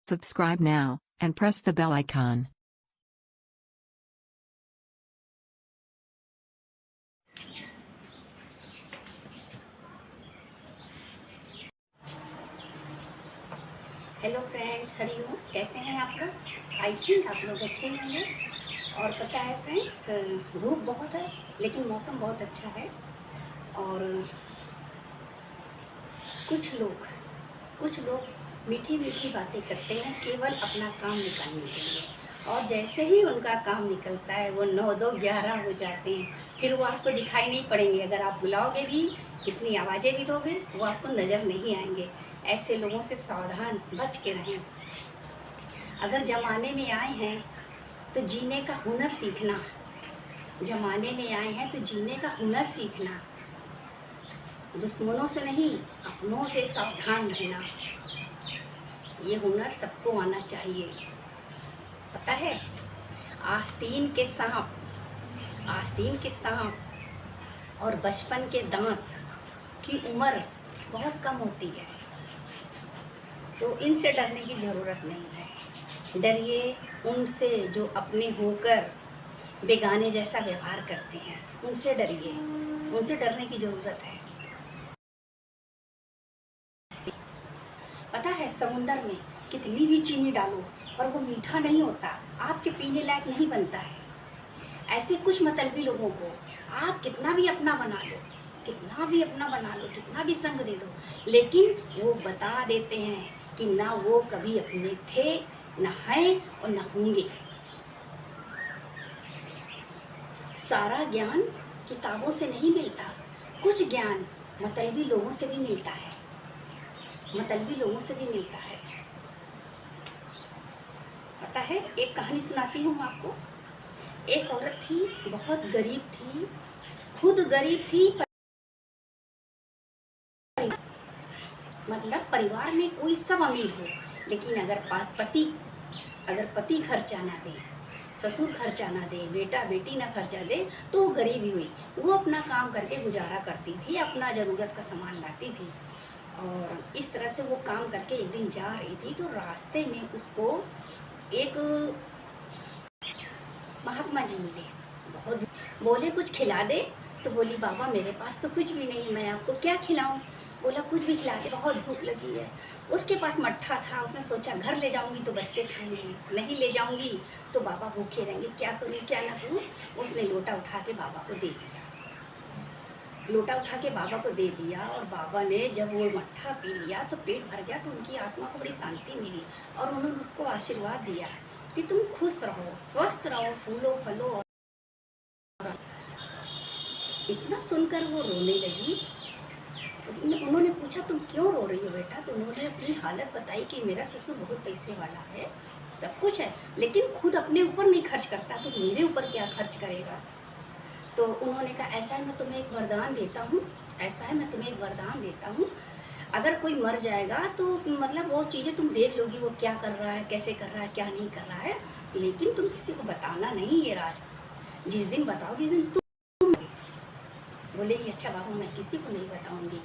Subscribe now and press the bell icon. Hello friends, Hariom. कैसे हैं आप लोग? आई थिंक आप लोग अच्छे होंगे। और पता है फ्रेंड्स, धूप बहुत है लेकिन मौसम बहुत अच्छा है। और कुछ लोग मीठी मीठी बातें करते हैं केवल अपना काम निकालने के लिए, और जैसे ही उनका काम निकलता है वो 9, 2, 11 हो जाते हैं। फिर वो आपको दिखाई नहीं पड़ेंगे। अगर आप बुलाओगे भी, कितनी आवाज़ें भी दोगे, वो आपको नज़र नहीं आएंगे। ऐसे लोगों से सावधान, बच के रहें। अगर ज़माने में आए हैं तो जीने का हुनर सीखना। ज़माने में आए हैं तो जीने का हुनर सीखना। दुश्मनों से नहीं, अपनों से सावधान रहना। ये हुनर सबको आना चाहिए। पता है, आस्तीन के सांप और बचपन के दांत की उम्र बहुत कम होती है, तो इनसे डरने की ज़रूरत नहीं है। डरिए उनसे जो अपने होकर बेगाने जैसा व्यवहार करते हैं, उनसे डरिए। उनसे डरने की ज़रूरत है। पता है, समुंदर में कितनी भी चीनी डालो पर वो मीठा नहीं होता, आपके पीने लायक नहीं बनता है। ऐसे कुछ मतलबी लोगों को आप कितना भी अपना बना लो, कितना भी संग दे दो, लेकिन वो बता देते हैं कि ना वो कभी अपने थे, ना हैं और ना होंगे। सारा ज्ञान किताबों से नहीं मिलता, कुछ ज्ञान मतलबी लोगों से भी मिलता है। पता है, एक कहानी सुनाती हूँ आपको। एक औरत थी, बहुत गरीब थी, खुद गरीब थी, मतलब परिवार में कोई सब अमीर हो, लेकिन अगर पति खर्चा ना दे, ससुर खर्चा ना दे, बेटा बेटी ना खर्चा दे, तो वो गरीब ही हुई। वो अपना काम करके गुजारा करती थी, अपना ज़रूरत का सामान लाती थी। और इस तरह से वो काम करके एक दिन जा रही थी, तो रास्ते में उसको एक महात्मा जी मिले। बहुत बोले, कुछ खिला दे। तो बोली, बाबा मेरे पास तो कुछ भी नहीं, मैं आपको क्या खिलाऊं? बोला, कुछ भी खिला दे, बहुत भूख लगी है। उसके पास मट्ठा था। उसने सोचा, घर ले जाऊंगी तो बच्चे खाएंगे, नहीं ले जाऊंगी तो बाबा भूखे रहेंगे, क्या करूं क्या ना करूं। उसने लोटा उठा के बाबा को दे दिया। और बाबा ने जब वो मट्ठा पी लिया तो पेट भर गया, तो उनकी आत्मा को बड़ी शांति मिली। और उन्होंने उसको आशीर्वाद दिया कि तुम खुश रहो, स्वस्थ रहो, फूलो फलो। और इतना सुनकर वो रोने लगी। उन्होंने पूछा, तुम क्यों रो रही हो बेटा? तो उन्होंने अपनी हालत बताई कि मेरा ससुर बहुत पैसे वाला है, सब कुछ है, लेकिन खुद अपने ऊपर नहीं खर्च करता, तो मेरे ऊपर क्या खर्च करेगा? तो उन्होंने कहा, ऐसा है, मैं तुम्हें एक वरदान देता हूँ। अगर कोई मर जाएगा तो मतलब वो चीज़ें तुम देख लोगी, वो क्या कर रहा है, कैसे कर रहा है, क्या नहीं कर रहा है, लेकिन तुम किसी को बताना नहीं ये राज। जिस दिन बताओगी, जिस दिन तुम। बोले, अच्छा बाबू, मैं किसी को नहीं बताऊंगी।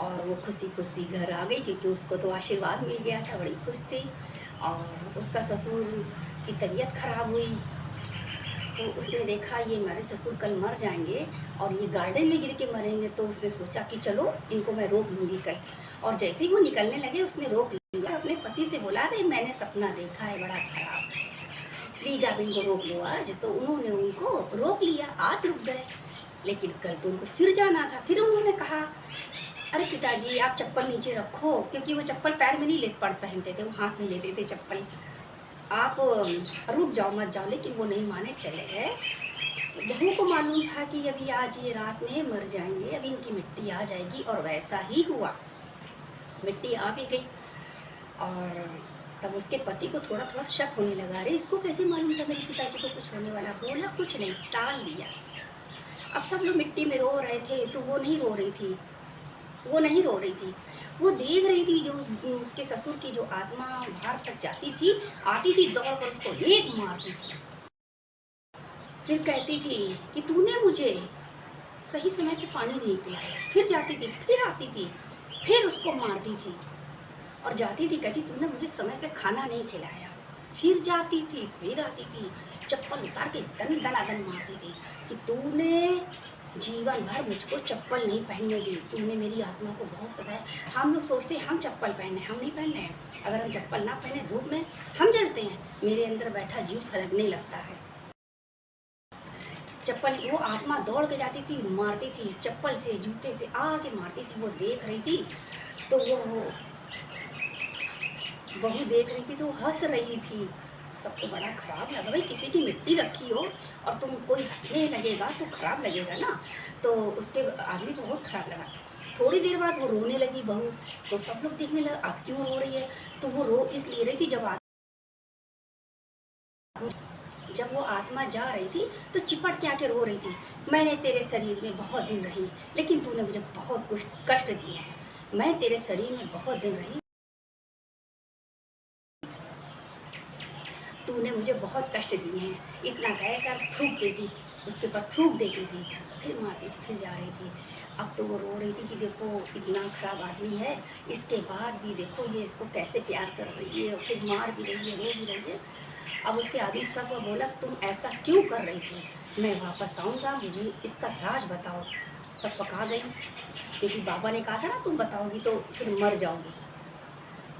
और वो खुशी खुशी घर आ गई, क्योंकि उसको तो आशीर्वाद मिल गया था, बड़ी खुश थी। और उसका ससुर की तबीयत खराब हुई, तो उसने देखा ये हमारे ससुर कल मर जाएंगे और ये गार्डन में गिर के मरेंगे, तो उसने सोचा कि चलो इनको मैं रोक लूँगी कल। और जैसे ही वो निकलने लगे, उसने रोक लिया। अपने पति से बोला, अरे मैंने सपना देखा है बड़ा खराब, प्लीज आप इनको रोक लो आज। तो उन्होंने उनको रोक लिया, आज रुक गए। लेकिन कल तो उनको फिर जाना था। फिर उन्होंने कहा, अरे पिताजी आप चप्पल नीचे रखो, क्योंकि वो चप्पल पैर में नहीं पहनते थे, वो हाथ में लेते थे चप्पल। आप रुक जाओ, मत जाओ। लेकिन वो नहीं माने, चले गए। बहू को मालूम था कि अभी आज ये रात में मर जाएंगे, अभी इनकी मिट्टी आ जाएगी। और वैसा ही हुआ, मिट्टी आ भी गई। और तब उसके पति को थोड़ा शक होने लगा, अरे इसको कैसे मालूम था मेरे पिताजी को कुछ होने वाला? बोला, कुछ नहीं, टाल दिया। अब सब लोग मिट्टी में रो रहे थे, तो वो नहीं रो रही थी। वो देख रही थी जो उसके ससुर की जो आत्मा बाहर तक जाती थी, आती थी, दौड़ कर उसको एक मारती थी। फिर कहती थी कि तूने मुझे सही समय पे पानी नहीं पिलाया। फिर जाती थी, फिर आती थी, फिर उसको मारती थी। और जाती थी कहती तुमने मुझे समय से खाना नहीं खिलाया। फिर जाती थी, फिर आती थी, चप्पल उतार के दनादन मारती थी कि तूने जीवन भर मुझको चप्पल नहीं पहनने दी, तूने मेरी आत्मा को बहुत सताया। हम लोग सोचते हैं हम चप्पल पहने, हम नहीं पहन रहे हैं। अगर हम चप्पल ना पहने धूप में हम जलते हैं। मेरे अंदर बैठा जीव फलकने लगता है। चप्पल वो आत्मा दौड़ के जाती थी, मारती थी, चप्पल से जूते से आके मारती थी। वो देख रही थी तो वो बहू देख रही थी तो वो हंस रही थी। सबको बड़ा खराब लगा। भाई किसी की मिट्टी रखी हो और तुम कोई हंसने लगेगा तो खराब लगेगा ना। तो उसके आदमी को बहुत खराब लगा। थोड़ी देर बाद वो रोने लगी बहू। तो सब लोग देखने लगे आप क्यों रो रही है। तो वो रो इसलिए रही थी जब वो आत्मा जा रही थी तो चिपट के आके रो रही थी, मैंने तेरे शरीर में बहुत दिन रही लेकिन तूने मुझे बहुत कुछ कष्ट दिए हैं। मैं तेरे शरीर में बहुत दिन रही, तूने मुझे बहुत कष्ट दिए हैं। इतना कहकर थूक देती, उसके ऊपर थूक देती थी, फिर मारती थी, फिर जा रही थी। अब तो वो रो रही थी कि देखो इतना खराब आदमी है, इसके बाद भी देखो ये इसको कैसे प्यार कर रही है, फिर मार भी रही है, रो भी रही है। अब उसके आदमी सब को बोला तुम ऐसा क्यों कर रही थी, मैं वापस आऊँगा, मुझे इसका राज बताओ। सब पका गई क्योंकि बाबा ने कहा था ना तुम बताओगी तो फिर मर जाओगी।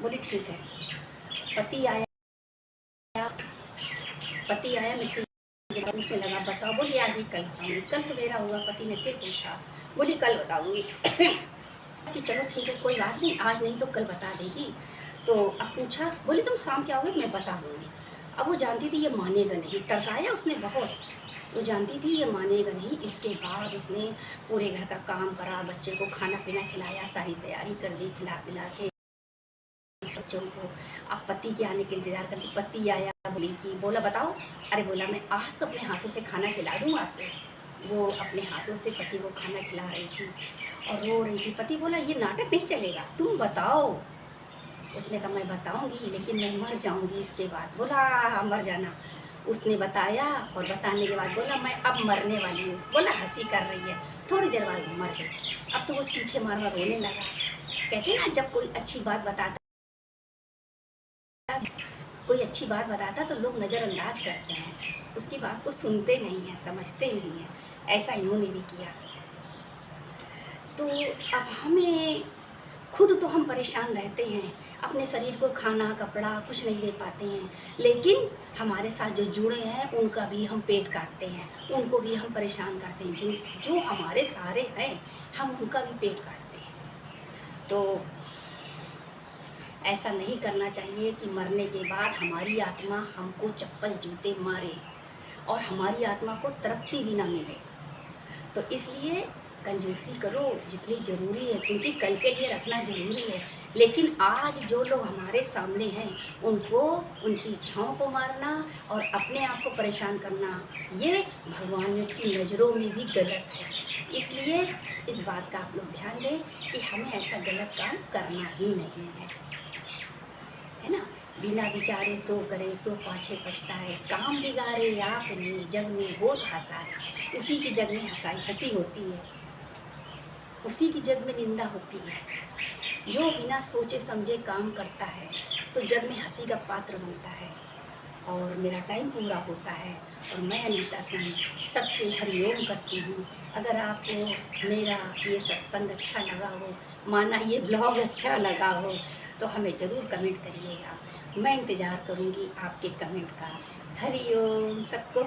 बोली ठीक है। पति आया, मिट्टी पूछने लगा बताओ। बोली आज नहीं कल बताऊँगी। कल सवेरा हुआ, पति ने फिर पूछा, बोली कल बताऊँगी। कि चलो ठीक है कोई बात नहीं, आज नहीं तो कल बता देगी। तो अब पूछा, बोली तुम शाम क्या आओगे, मैं बता दूँगी। अब वो जानती थी ये मानेगा नहीं, टरकाया उसने बहुत। वो जानती थी ये मानेगा नहीं। इसके बाद उसने पूरे घर का काम करा, बच्चे को खाना पीना खिलाया, सारी तैयारी कर दी, खिला पिला के बच्चों को। अब पति के आने के इंतज़ार करती। पति आया, बोली कि बोला बताओ। अरे बोला मैं आज तो अपने हाथों से खाना खिला दूँ आपको। वो अपने हाथों से पति को खाना खिला रही थी और रो रही थी। पति बोला ये नाटक नहीं चलेगा, तुम बताओ। उसने कहा मैं बताऊंगी लेकिन मैं मर जाऊंगी इसके बाद। बोला मर जाना। उसने बताया और बताने के बाद बोला मैं अब मरने वाली हूँ। बोला हंसी कर रही है। थोड़ी देर बाद वो मर गई। अब तो वो चीखे मार मार रोने लगा। कहते ना जब कोई अच्छी बात बताता तो लोग नज़रअंदाज करते हैं, उसकी बात को सुनते नहीं हैं, समझते नहीं हैं। ऐसा इन्होंने भी किया। तो अब हमें खुद तो हम परेशान रहते हैं, अपने शरीर को खाना कपड़ा कुछ नहीं दे पाते हैं, लेकिन हमारे साथ जो जुड़े हैं उनका भी हम पेट काटते हैं, उनको भी हम परेशान करते हैं। जो हमारे सहारे हैं हम उनका भी पेट काटते हैं। तो ऐसा नहीं करना चाहिए कि मरने के बाद हमारी आत्मा हमको चप्पल जूते मारे और हमारी आत्मा को तरक्की भी ना मिले। तो इसलिए कंजूसी करो जितनी ज़रूरी है, क्योंकि कल के लिए रखना ज़रूरी है। लेकिन आज जो लोग हमारे सामने हैं उनको, उनकी इच्छाओं को मारना और अपने आप को परेशान करना, ये भगवान की नज़रों में भी गलत है। इसलिए इस बात का आप लोग ध्यान दें कि हमें ऐसा गलत काम करना ही नहीं है ना। बिना विचारे सो करे सो पाछे पछताए, काम बिगाड़े आपने जग में होत हंसाए। उसी की जग में हंसी होती है, उसी की जग में निंदा होती है। जो बिना सोचे समझे काम करता है तो जग में हंसी का पात्र बनता है। और मेरा टाइम पूरा होता है और मैं अनीता सिंह सबसे हरिओम करती हूँ। अगर आपको मेरा ये सत्संग अच्छा लगा हो, माना ये ब्लॉग अच्छा लगा हो, तो हमें ज़रूर कमेंट करिएगा। मैं इंतज़ार करूँगी आपके कमेंट का। हरिओम। सबको